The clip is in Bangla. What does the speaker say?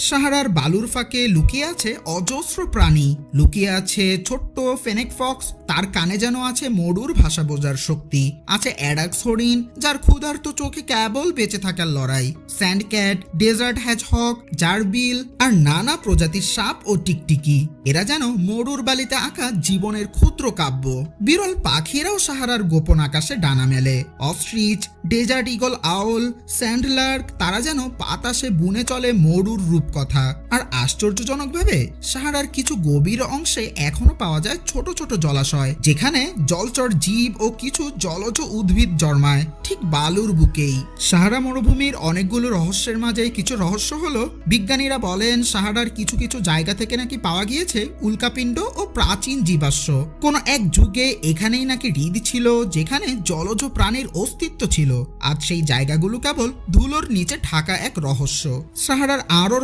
সাহারার বালুর ফাঁকে লুকিয়ে আছে অজস্র প্রাণী, লুকিয়ে আছে ছোট্ট ফেনেক ফক্স, তার কানে যেন আছে মরুর ভাষা বোঝার শক্তি, আছে অ্যাডাক্স হরিণ যার ক্ষুধার্ত চোখে কেবল বেঁচে থাকার লড়াই, sand cat, desert hedgehog, gerbil আর নানা প্রজাতির সাপ ও টিকটিকি। এরা যেন মরুর বালিতে আঁকা জীবনের ক্ষুদ্র কাব্য। বিরল পাখিরাও সাহারার গোপন আকাশে ডানা মেলে। অস্ট্রিচ, ডেজার্ট ইগল আউল, স্যান্ডলার্ক, তারা যেন বাতাসে বুনে চলে মরুর রূপকথা। আর আশ্চর্যজনকভাবে সাহারার কিছু গভীর অংশে এখনো পাওয়া যায় ছোট ছোট জলাশয়, যেখানে জলচর জীব ও কিছু জলজ উদ্ভিদ জন্মায়, ঠিক বালুর বুকেই। সাহারা মরুভূমির অনেকগুলো রহস্যের মাঝে কিছু রহস্য হলো, বিজ্ঞানীরা বলেন সাহারার কিছু কিছু জায়গা থেকে নাকি পাওয়া গিয়েছে উল্কাপিণ্ড ও প্রাচীন জীবাশ্ম। কোন এক যুগে এখানেই নাকি হ্রদ ছিল যেখানে জলজ প্রাণীর অস্তিত্ব ছিল। আজ সেই জায়গাগুলো কেবল ধুলোর নিচে ঢাকা এক রহস্য। সাহারার আরো